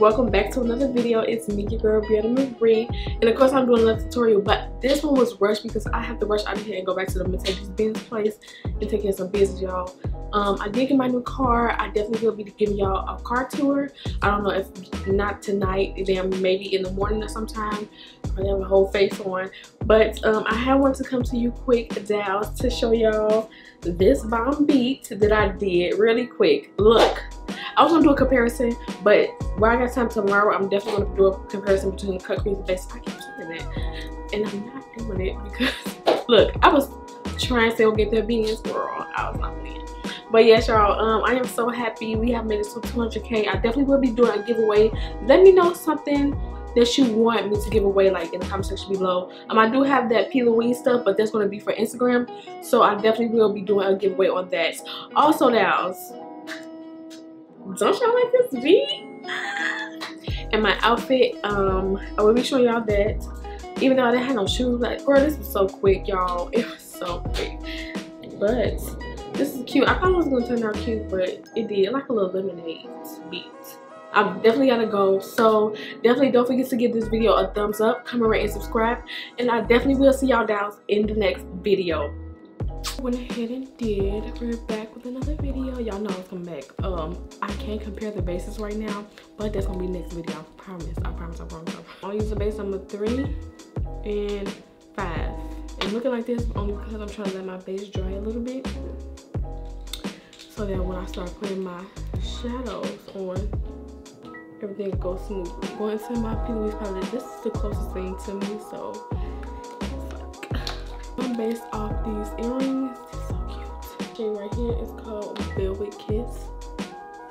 Welcome back to another video. It's me, your girl Briana Marie, and of course I'm doing another tutorial, but this one was rushed because I have to rush out of here and go back to the Mercedes-Benz place and take care of some business, y'all. I did get my new car. I definitely will be giving y'all a car tour. I don't know if not tonight, then maybe in the morning or sometime. I have a whole face on, but I have wanted to come to you quick, Dallas, to show y'all this bomb beat that I did really quick. Look, I was gonna do a comparison, but when I got time tomorrow, I'm definitely gonna do a comparison between the cut, crease, base. I keep saying that, and I'm not doing it because look, I was trying to say, get their beans, girl. I was not winning. But yes, y'all, I am so happy we have made it to 200K. I definitely will be doing a giveaway. Let me know something that you want me to give away, like in the comment section below. I do have that Plouise stuff, but that's going to be for Instagram, so I definitely will be doing a giveaway on that. Also, now, don't y'all like this beat? And my outfit, I will be showing y'all that. Even though I didn't have no shoes, like, girl, this was so quick, y'all. It was so quick, but this is cute. I thought it was gonna turn out cute, but it did. Like a little lemonade beat. I've definitely gotta go, so definitely don't forget to give this video a thumbs up, comment, rate, and subscribe, and I definitely will see y'all down in the next video. Went ahead and did. We're back with another video. Y'all know it's coming back. I can't compare the bases right now, but that's gonna be next video. I promise. I promise. I'll use the base number 3 and 5. And looking like this only because I'm trying to let my base dry a little bit, so that when I start putting my shadows on, everything goes smoothly. Going to my Plouise palette, this is the closest thing to me, so it's like, I'm based off these earrings. It's so cute. Shade right here is called Velvet Kiss.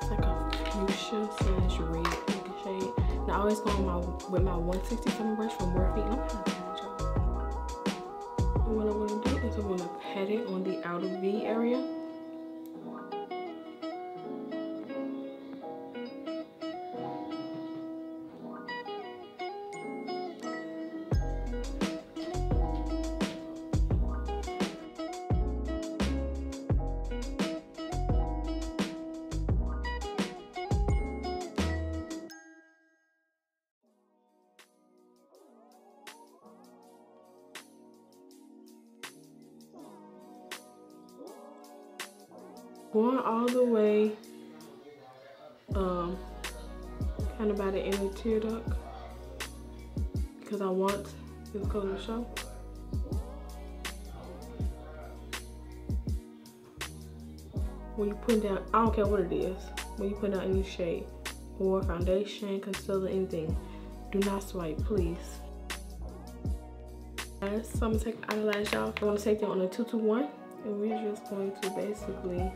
It's like a fuchsia / red pink shade. And I always go on with my 167 brush from Morphe. I'm kind of bad, y'all. And what I'm going to do is I'm going to pat it on the outer V area. Going all the way, kind of by the inner tear duct, because I want this color to show. When you put down, I don't care what it is, when you put down any shade or foundation, concealer, anything, do not swipe, please. So I'm gonna take eyelash off. I'm gonna take that on a 221, and we're just going to basically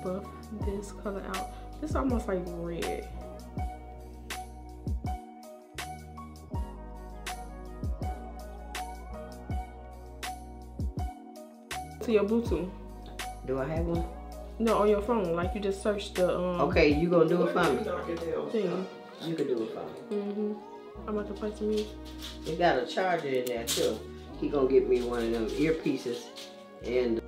buff this color out. This is almost like red. To your Bluetooth. Do I have one? No, on your phone. Like you just searched the Okay, you gonna do it for me? Thing. You can do it for me. I'm about to play some music. It got a charger in there too. He gonna get me one of them earpieces and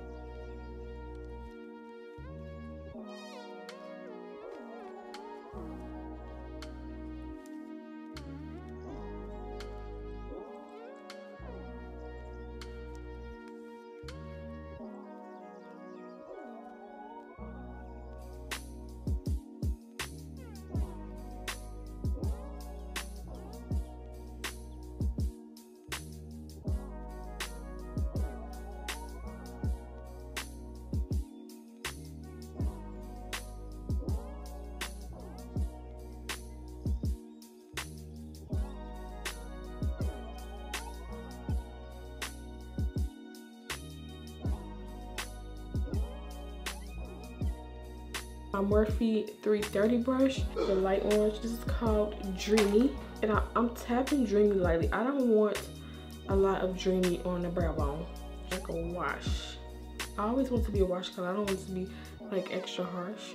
my Morphe 330 brush, the light orange. This is called Dreamy, and I'm tapping Dreamy lightly. I don't want a lot of Dreamy on the brow bone, like a wash. I always want it to be a wash color. I don't want it to be like extra harsh.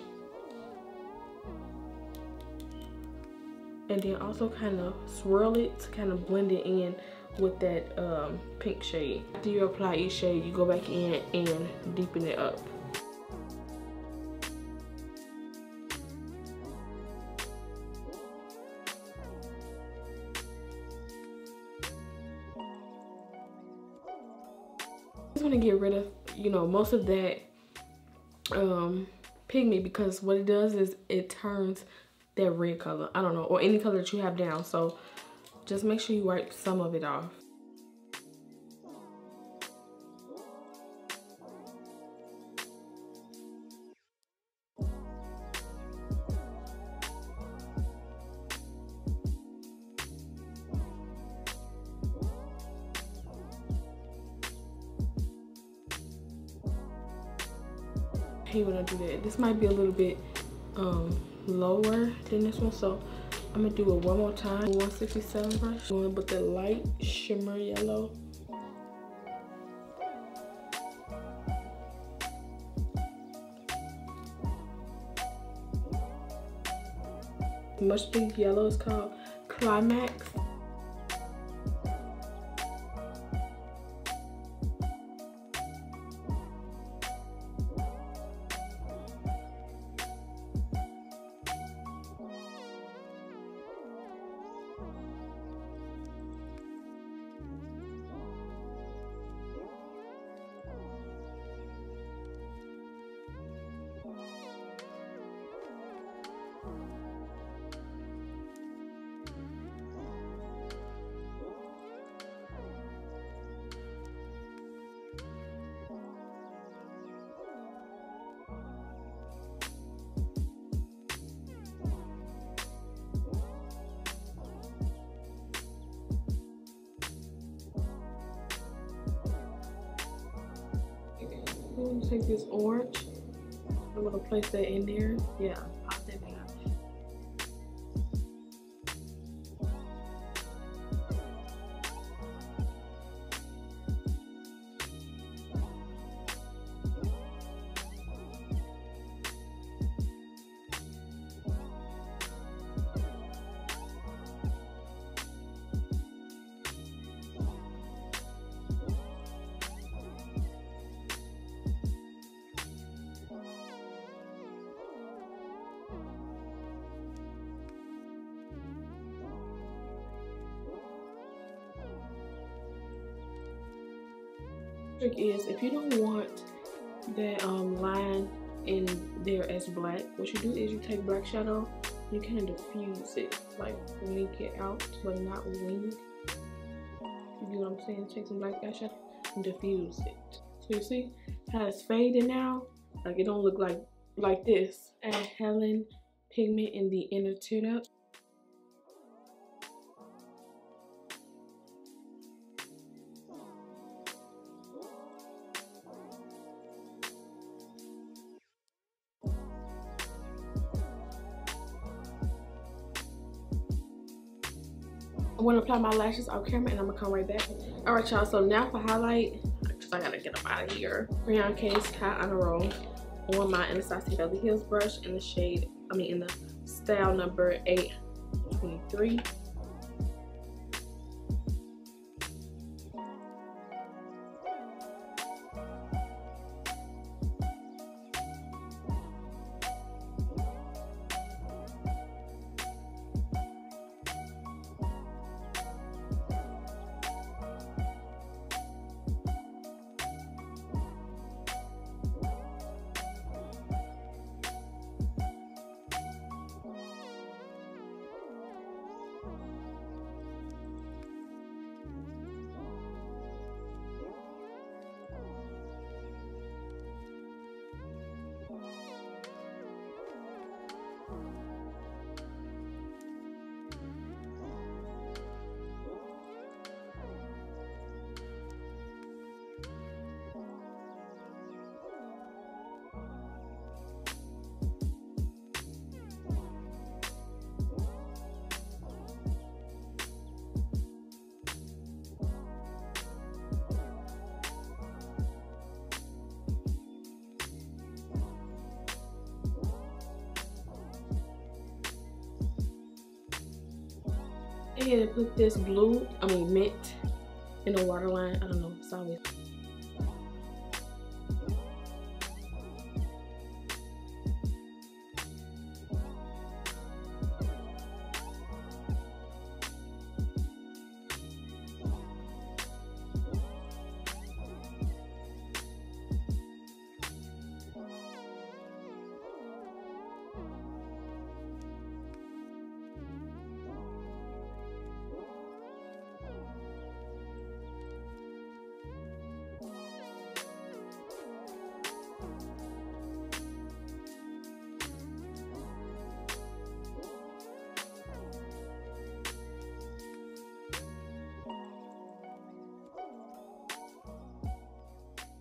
And then also kind of swirl it to kind of blend it in with that pink shade. After you apply each shade, you go back in and deepen it up. I just want to get rid of, you know, most of that pigment, because what it does is it turns that red color, I don't know, or any color that you have down. So just make sure you wipe some of it off. I hate when I do that. This might be a little bit lower than this one, so I'm gonna do it one more time. 167 brush, going with the light shimmer yellow. Much Big Yellow is called Climax. I'm gonna take this orange. I'm gonna place that in there. Yeah, pop that in. Trick is, if you don't want that line in there as black, what you do is you take black shadow, you kind of diffuse it, like wink it out, but not wing. You get what I'm saying? Take some black eyeshadow and diffuse it. So you see how it's fading now? Like it don't look like this. Add Helen pigment in the inner tear duct. I'm gonna apply my lashes off camera and I'm gonna come right back. All right, y'all, so now for highlight, because I gotta get them out of here. Crayon case, Cat on a roll on my Anastasia Beverly Hills brush in the shade, in the style number 823. ahead and put this blue, mint in the waterline. I don't know, it's always.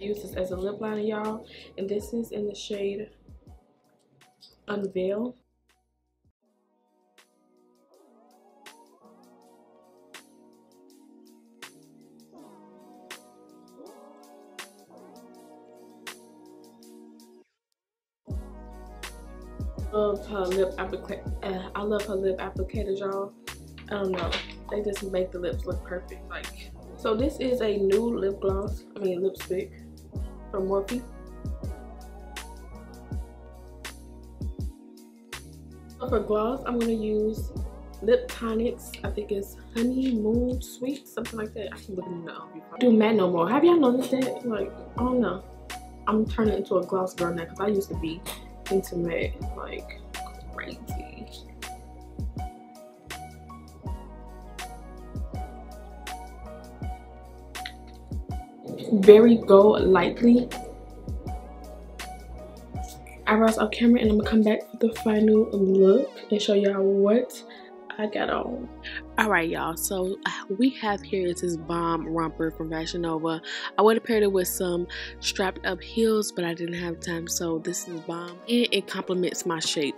Use this as a lip liner, y'all, and this is in the shade Unveil. Love her lip applicator. I love her lip applicators, y'all. I don't know, they just make the lips look perfect. Like, so this is a new lip gloss, lipstick from Morphe. So for gloss, I'm gonna use Lip Tonics. I think it's Honeymoon Sweet, something like that. I keep looking it up. Do matte no more. Have y'all noticed that? Like, I don't know. I'm turning into a gloss girl now because I used to be into matte like crazy. Very gold lightly. Eyebrows off camera, and I'm gonna come back for the final look and show y'all what I got on. Alright, y'all, so we have here is this bomb romper from Fashion Nova. I would have paired it with some strapped up heels, but I didn't have time, so this is bomb and it complements my shape.